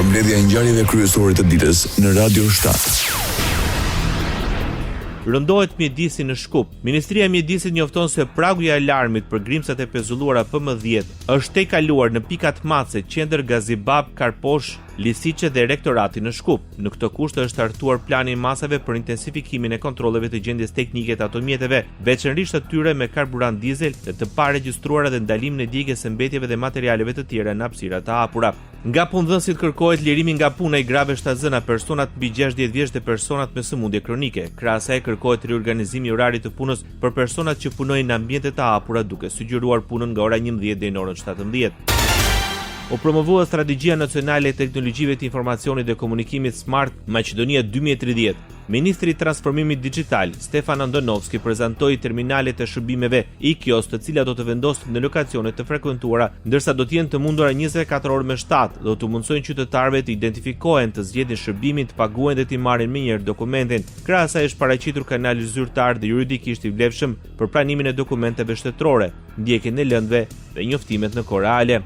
Përmbledhja e ngjarjeve kryesore të ditës në Radio 7. Rëndohet mjedisi në Shkup. Ministria e Mjedisit njofton se pragu i alarmit për grimcat e pezulluara PM10 është tejkaluar në pikat Mace, Qendër, Gazibab, Karposh, Lisiçe dhe Rektorati në Shkup. Në këtë kusht është hartuar plani i masave për intensifikimin e kontrolleve të gjendjes teknike të automjeteve, veçanërisht atyre me karburant dizel dhe të paregjistruara dhe ndalimin e djegjes së mbetjeve dhe materialeve të tjera në hapësira të hapura. Nga punëdhënësit kërkohet lirimi nga puna i grave shtatzëna, personat mbi 60 vjeç dhe personat me sëmundje kronike. Krahas asaj kërkohet riorganizimi i orarit të punës për personat që punojnë në ambiente të hapura, duke sugjeruar punën nga ora 11 deri në orën 17. U promovua strategjia nacionale e teknologjive të informacionit dhe komunikimit Smart Maqedonia 2030. Ministri i transformimit digjital, Stefan Andonovski, prezantoi terminalet e shërbimeve e-kios, të cilat do të vendosen në lokacione të frekuentuara, ndërsa do të jenë të mundura 24 orë me 7, do të mundsojnë qytetarëve të identifikohen, të zgjedhin shërbimin, të paguajnë dhe të marrin më njëherë dokumentin. Krahas asaj është paraqitur kanali zyrtar dhe juridikisht i vlefshëm për pranimin e dokumenteve shtetërore, ndjekjen e lëndëve dhe njoftimet në kohë reale.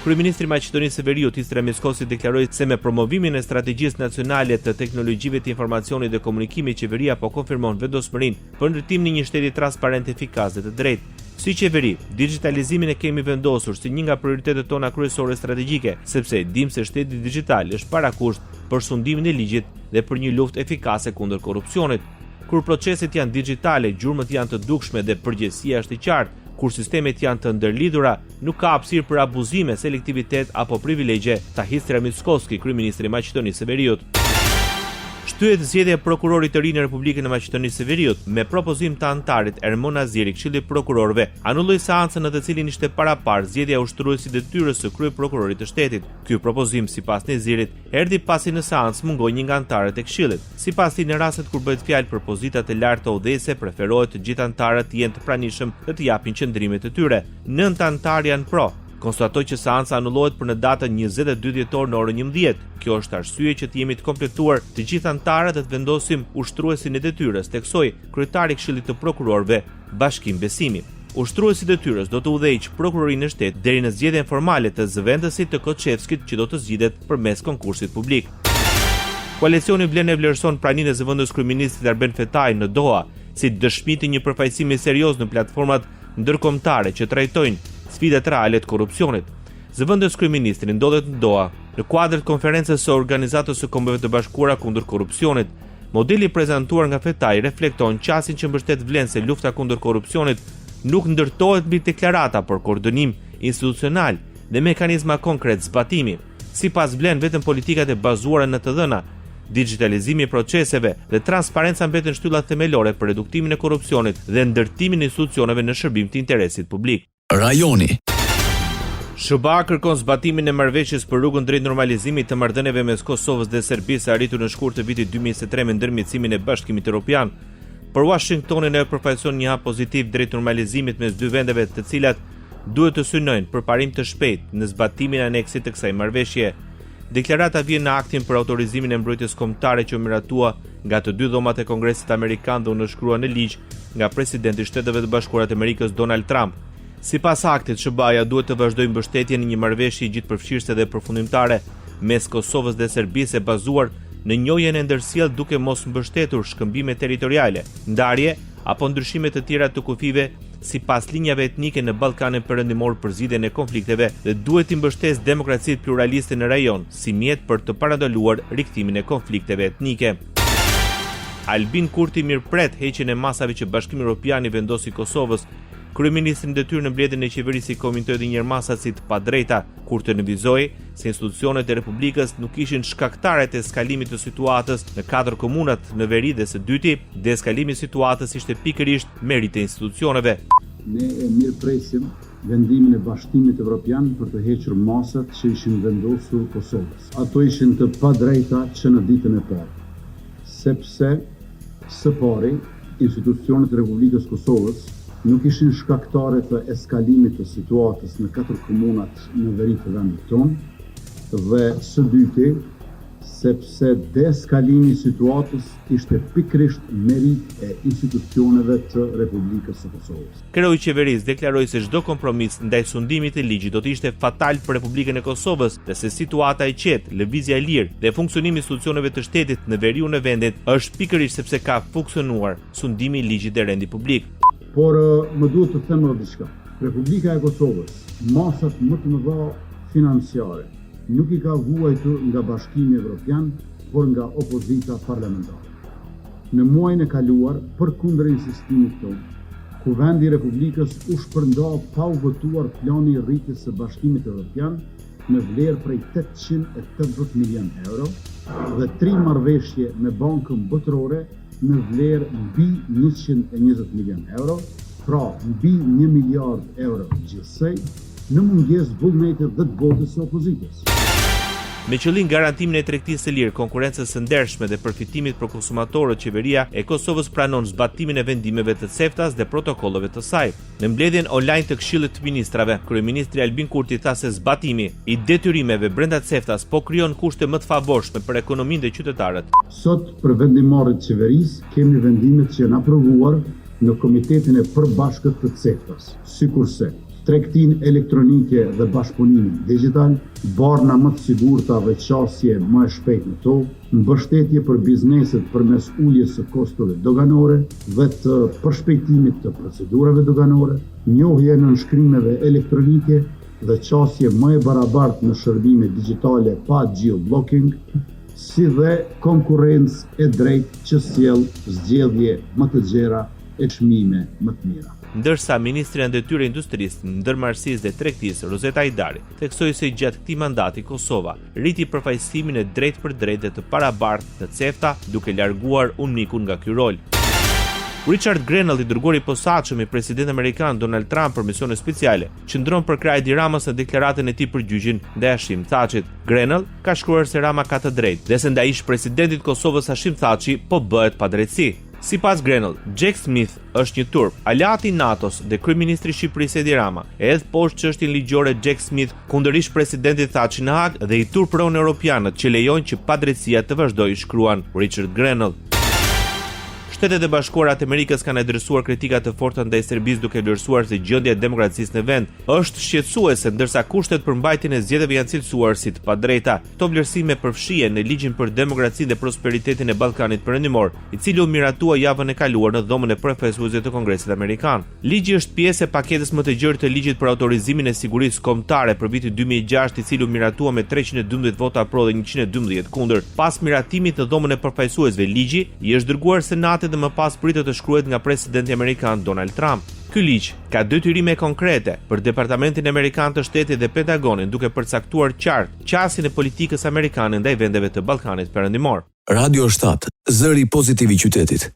Kryeministri i Maqedonisë së Veriut, Istra Miskosi, deklaroi se me promovimin e strategjisë nacionale të teknologjive të informacionit dhe komunikimit, qeveria po konfirmon vendosmërinë për ndërtimin e një shteti transparent, efikas dhe të drejtë. Si qeveri, digitalizimin e kemi vendosur si një nga prioritetet tona kryesore strategjike, sepse dim se shteti digjital është parakusht për sundimin e ligjit dhe për një luftë efikase kundër korrupsionit. Kur proceset janë digjitale, gjurmët janë të dukshme dhe përgjegjësia është e qartë. Kur sistemet janë të ndërlidhura, nuk ka hapësirë për abuzime, selektivitet apo privilegje, tha Istra Miskoski, kryeministri i Maqedonisë së Veriut. Shtyhet zgjedhja e prokurorit të ri në Republikën e Maqedonisë së Veriut. Me propozim të anëtarit Ermon Aziri, Këshilli i prokurorëve anulloi seancën në të cilin ishte paraparë zgjedhja e ushtruesit detyrës së kryeprokurorit të shtetit. Ky propozim, sipas Nezirit, erdhi pasi në seancë mungoi një nga anëtarët e Këshillit. Sipas tij, në rastet kur bëhet fjalë për pozitat e larta të udhëhese, preferohet të gjithë anëtarët të jenë të pranishëm dhe të japin qendrimet e tyre. 9 anëtarë janë pro. Konstatoi që seanca anullohet për në datën 22 dhjetor në orën 11. Kjo është arsye që të jemi të kompletuar të gjithë anëtarët dhe të vendosim ushtruesin e detyrës, theksoi kryetari i Këshillit të prokurorëve, Bashkim Besimi. Ushtruesi i detyrës do të udhëheqë prokurorinë e shtetit deri në zgjedhjen formale të zëvendësit të Koçevskit, që do të zgjidhet përmes konkursit publik. Koalicioni vlen e vlerëson praninë e zëvendës kryeministit Arben Fetaj në Doha si dëshmi të një përfaqësimi serioz në platformat ndërkombëtare që trajtojnë sfidat reale të korrupsionit. Zëvendës kryeministri ndodhet në Doha në kuadër të konferencës së Organizatës së Kombeve të Bashkuara kundër korrupsionit. Modeli prezantuar nga Fetaj reflekton qasjen që mbështet vlen se lufta kundër korrupsionit nuk ndërtohet mbi deklarata, por koordinim institucional dhe mekanizma konkret zbatimi. Sipas vlen, vetëm politikat e bazuara në të dhëna, digitalizimi i proceseve dhe transparenca mbeten shtyllat themelore për reduktimin e korrupsionit dhe ndërtimin e institucioneve në shërbim të interesit publik. Rajoni. SBA kërkon zbatimin e marrëveshjes për rrugën drejt normalizimit të marrëdhënieve mes Kosovës dhe Serbisë, arritur në shkurt të vitit 2023 me ndërmjetësimin e Bashkimit Evropian. Për Washingtonin e përfaqëson një hap pozitiv drejt normalizimit mes dy vendeve, të cilat duhet të synojnë për parim të shpejtë në zbatimin e aneksit të kësaj marrëveshje. Deklarata vjen në aktin për autorizimin e mbrojtjes kombëtare që u miratua nga të dy dhomat e Kongresit Amerikan dhe u nënshkrua në ligj nga presidenti i Shteteve të Bashkuara të Amerikës Donald Trump. Sipas aktit, SBA-ja duhet të vazhdojë mbështetjen në një marrëveshje gjithëpërfshirëse dhe përfundimtare mes Kosovës dhe Serbisë e bazuar në njohjen e ndërsjellë, duke mos mbështetur shkëmbime territoriale, ndarje apo ndryshime të tjera të kufive sipas linjave etnike në Ballkanin Perëndimor për zgjidhjen e konflikteve, dhe duhet të mbështesë demokracitë pluraliste në rajon si mjet për të parandaluar rikthimin e konflikteve etnike. Albin Kurti mirëpret heqjen e masave që Bashkimi Evropian i vendosi Kosovës. Kryeministri në detyrë në mbledhjen e qeverisë komentoi edhe një masat si të padrejta, kur të nënvizoi se institucionet e Republikës nuk ishin shkaktarët e eskalimit të situatës në 4 komunat në veri, dhe së dyti, deeskalimi i situatës ishte pikërisht merit e institucioneve. Ne e mirëpresim vendimin e Bashkimit Evropian për të hequr masat që ishin vendosur Kosovës. Ato ishin të padrejta që në ditën e parë, sepse së pari institucionet e Republikës Kosovës nuk ishin shkaktare të eskalimit të situatës në 4 komunat në veri të vendit tonë, dhe së dyti, sepse deeskalimi i situatës ishte pikërisht merit e institucioneve të Republikës së Kosovës. Kreu i qeverisë deklaroi se çdo kompromis ndaj sundimit të ligjit do të ishte fatal për Republikën e Kosovës dhe se situata e qetë, lëvizja e lirë dhe funksionimi i institucioneve të shtetit në veriun e vendit është pikërisht sepse ka funksionuar sundimi i ligjit dhe rendi publik. Por më duhet të them edhe diçka. Republika e Kosovës, masat më të mëdha financiare, nuk i ka vuajtur nga Bashkimi Evropian, por nga opozita parlamentare. Në muajin e kaluar, përkundër insistimit tonë, Kuvendi i Republikës u shpërnda pa u votuar plani i rritjes së Bashkimit Evropian në vlerë prej 880 milion euro dhe 3 marrëveshje me Bankën Botërore në vlerë mbi 120 milion euro, pra mbi 1 miliard euro gjithsej, në mungesë vullnete dhe të votës së opozitës. Me qëllim garantimin e tregtisë së lirë, konkurrencës së ndershme dhe përfitimit për konsumatorët, qeveria e Kosovës pranon zbatimin e vendimeve të CEFTA-s dhe protokolleve të saj. Në mbledhjen online të Këshillit të Ministrave, kryeministri Albin Kurti tha se zbatimi i detyrimeve brenda CEFTA-s po krijon kushte më të favorshme për ekonominë dhe qytetarët. Sot për vendimarrjet e qeverisë kemi vendimet që janë aprovuar në Komitetin e Përbashkët të CEFTA-s, sikurse tregtinë elektronike dhe bashkëpunimin digital, barna më të sigurta dhe qasje më e shpejtë në tokë, mbështetje për bizneset përmes uljes së kostove doganore dhe të përshpejtimit të procedurave doganore, njohje në nënshkrimeve elektronike dhe qasje më e barabartë në shërbime digjitale pa geoblocking, si dhe konkurrencë e drejtë që sjell zgjedhje më të gjera e çmime më të mira. Ndërsa ministri në detyrë industrisë, ndërmarrësisë dhe tregtisë, Rozeta Ajdari, theksoi se gjatë këtij mandati Kosova rriti përfaqësimin e drejtë për drejtë dhe të parabartë të CEFTA, duke larguar UNMIK-un nga ky rol. Richard Grenell, i dërguari i posaçëm i presidentit amerikan Donald Trump për misione speciale, qëndron për krah Edi Ramës në deklaratën e tij për gjyqin ndaj Hashim Thaçit. Grenell ka shkruar se Rama ka të drejtë dhe se ndaj ish presidentit Kosovës Hashim Thaçi po bëhet padrejtësi. Sipas Grenell, Jack Smith është një turp, aleat i NATO-s dhe kryeministri i Shqipërisë Edi Rama. Edhe poshtë çështjen ligjore Jack Smith kundër ish presidentit Thaçi në Hag dhe i turpron europianët që lejojnë që padrejtësia të vazhdojë, shkruan Richard Grenell. Shtetet e Bashkuara të Amerikës kanë adresuar kritika të forta ndaj Serbisë duke vlerësuar se gjendja e demokracisë në vend është shqetësuese, ndërsa kushtet për mbajtjen e zgjedhjeve janë cilësuar si të padrejta. Këto vlerësime përfshihen në ligjin për demokracinë dhe prosperitetin e Ballkanit Perëndimor, i cili u miratua javën e kaluar në dhomën e profesuesve të Kongresit Amerikan. Ligji është pjesë e paketës më të gjerë të ligjit për autorizimin e sigurisë kombëtare për vitin 2006, i cili u miratua me 312 vota pro dhe 112 kundër. Pas miratimit në dhomën e përfaqësuesve, ligji i është dërguar Senatit dhe më pas pritet të shkruhet nga presidenti amerikan Donald Trump. Ky ligj ka detyrime konkrete për Departamentin Amerikan të Shtetit dhe Pentagonin, duke përcaktuar qartë qasjen e politikës amerikane ndaj vendeve të Ballkanit Perëndimor. Radio 7, zëri pozitiv i qytetit.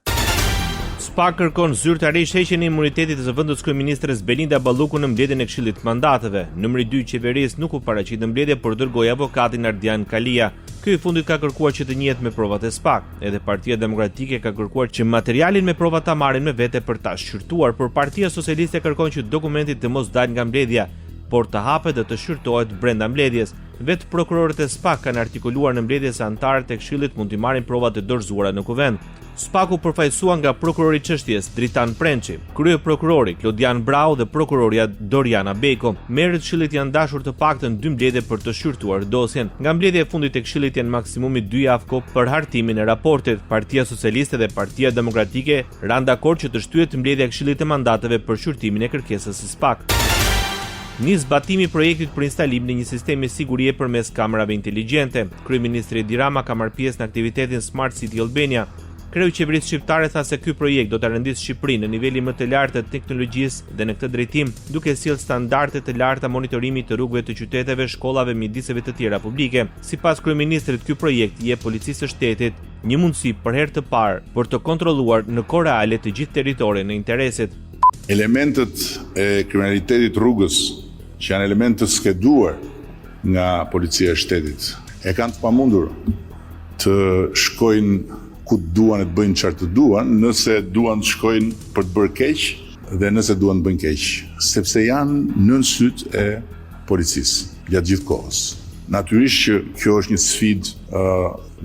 SPA kërkon zyrtarisht heqjen e imunitetit të zëvendës kryeministres Belinda Balluku në mbledhjen e Këshillit të Mandateve. Numri 2 i qeverisë nuk u paraqit në mbledhje, por dërgoi avokatin Ardian Kalia. Ky i fundit ka kërkuar që të njihet me provat e SPA. Edhe Partia Demokratike ka kërkuar që materialin me prova ta marrin me vete për ta shqyrtuar, por Partia Socialiste kërkon që dokumenti të mos dalë nga mbledhja, por të hapet dhe të shqyrtohet brenda mbledhjes. Vetë prokurorët e SPA kanë artikuluar në mbledhje se antarët e Këshillit mund t'i marrin provat e dorëzuara në kuvend. SPA-ku përfaqësuan nga prokurori i çështjes Dritan Prençi, kryeprokurori Klodian Brau dhe prokuroria Doriana Beko. Merret Këshillit janë dashur të paktën 2 mbledhje për të shqyrtuar dosjen. Nga mbledhja e fundit e Këshillit janë maksimumi 2 javë kohë për hartimin e raportit. Partia Socialiste dhe Partia Demokratike ranë dakord që të shtyhet mbledhja e Këshillit të Mandateve për shqyrtimin e kërkesës së SPA. Nis zbatimi i projektit për instalimin e një sistemi sigurie përmes kamerave inteligjente. Kryeministri Edi Rama ka marrë pjesë në aktivitetin Smart City Albania. Kreu i qeverisë shqiptare tha se ky projekt do të rendisë Shqipërinë në nivelin më të lartë të teknologjisë dhe në këtë drejtim, duke sjellë standarde të larta monitorimi të rrugëve të qyteteve, shkollave, mjediseve të tjera publike. Sipas kryeministrit, ky projekt i jep policisë së shtetit një mundësi për herë të parë për të kontrolluar në kohë reale të gjithë territorin në interesit. Elementet e kriminalitetit rrugës, që janë elementet skeduar nga policia e shtetit, e kanë të pamundur të shkojnë ku duan e të bëjnë çfarë të duan, nëse duan të shkojnë për të bërë keq dhe nëse duan të bëjnë keq, sepse janë nën syt e policisë gjatë gjithë kohës. Natyrisht që kjo është një sfidë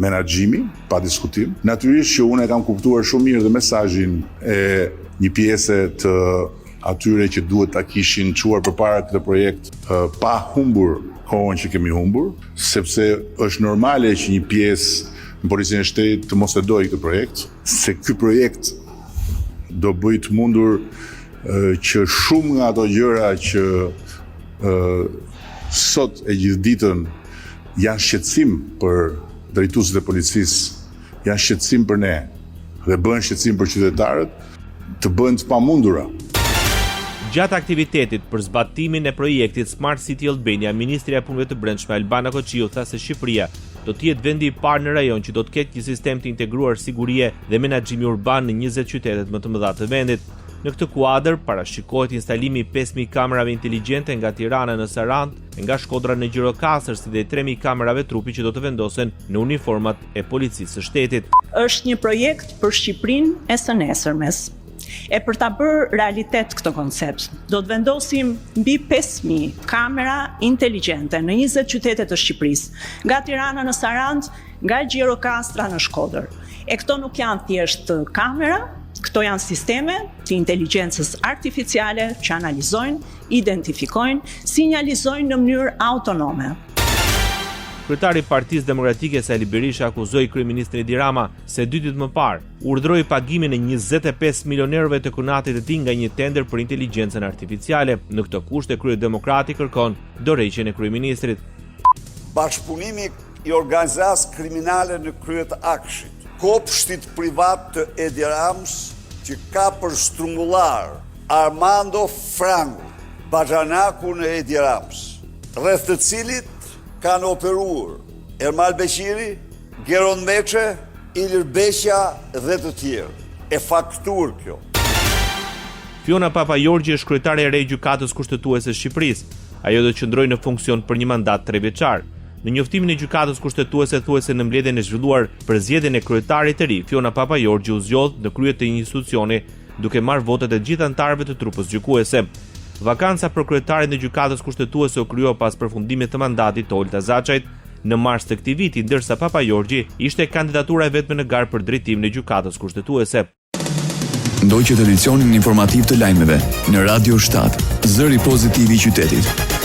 menaxhimi, pa diskutim. Natyrisht që unë e kam kuptuar shumë mirë dhe mesazhin e një pjese të atyre që duhet ta kishin çuar përpara këtë projekt pa humbur kohën që kemi humbur, sepse është normale që një pjesë në Policinë e Shtetit të mos e dojë këtë projekt, se ky projekt do bëj të mundur që shumë nga ato gjëra që sot e gjithë ditën janë shqetësim për drejtuesit e policisë, janë shqetësim për ne dhe bëhen shqetësim për qytetarët, të bëhen të pamundura. Gjatë aktivitetit për zbatimin e projektit Smart City Albania, Ministria e Punëve të Brendshme Albana Koçiu tha se Shqipëria do të jetë vendi i parë në rajon që do të ketë një sistem të integruar sigurie dhe menaxhimi urban në 20 qytetet më të mëdha të vendit. Në këtë kuadër, parashikohet instalimi i 5.000 kamerave inteligjente nga Tirana në Sarandë, nga Shkodra në Gjirokastër, si dhe 3.000 kamerave trupi që do të vendosen në uniformat e policisë së shtetit. Është një projekt për Shqipërinë e së nesërmes. E për ta bërë realitet këtë koncept, do të vendosim mbi 5.000 kamera inteligjente në 20 qytete të Shqipërisë, nga Tirana në Sarandë, nga Gjirokastra në Shkodër. E këto nuk janë thjesht kamera, këto janë sisteme të inteligjencës artificiale që analizojnë, identifikojnë, sinjalizojnë në mënyrë autonome. Kryetari i Partisë Demokratike Sali Berisha akuzoi kryeministrin Edi Rama se 2 ditë më parë urdhëroi pagimin e 25 milionerëve të kunatit të tij nga një tender për inteligjencën artificiale. Në këtë kushte Kryedemokrati kërkon dorëheqjen e kryeministrit. Bashkëpunimi i organizatës kriminale në krye të Akshit, kopshtit privat të Edi Ramës që ka për shtrungullar Armando Frangu, baxhanaku në Edi Ramës, rreth të cilit kanë operuar Ermal Beqiri, Geron Meçe, Ilir Beqja dhe të tjerë. E faktur kjo. Fiona Papajorgji është kryetare e re e Gjykatës Kushtetuese së Shqipërisë. Ajo do të qëndrojë në funksion për një mandat 3 vjeçar. Në njoftimin e Gjykatës Kushtetuese thuhet se në mbledhjen e zhvilluar për zgjedhjen e kryetarit të ri, Fiona Papajorgji u zgjodh në krye të një institucioni duke marrë votat e gjithë anëtarëve të trupës gjykuese. Vakanca për kryetarin e Gjykatës Kushtetuese u krijua pas përfundimit të mandatit të Olta Zaçajt në mars të këtij viti, ndërsa Papajorgji ishte kandidatura e vetme në garë për drejtimin e Gjykatës Kushtetuese. Ndoqët edicionin informativ të lajmeve në Radio 7, zëri pozitiv i qytetit.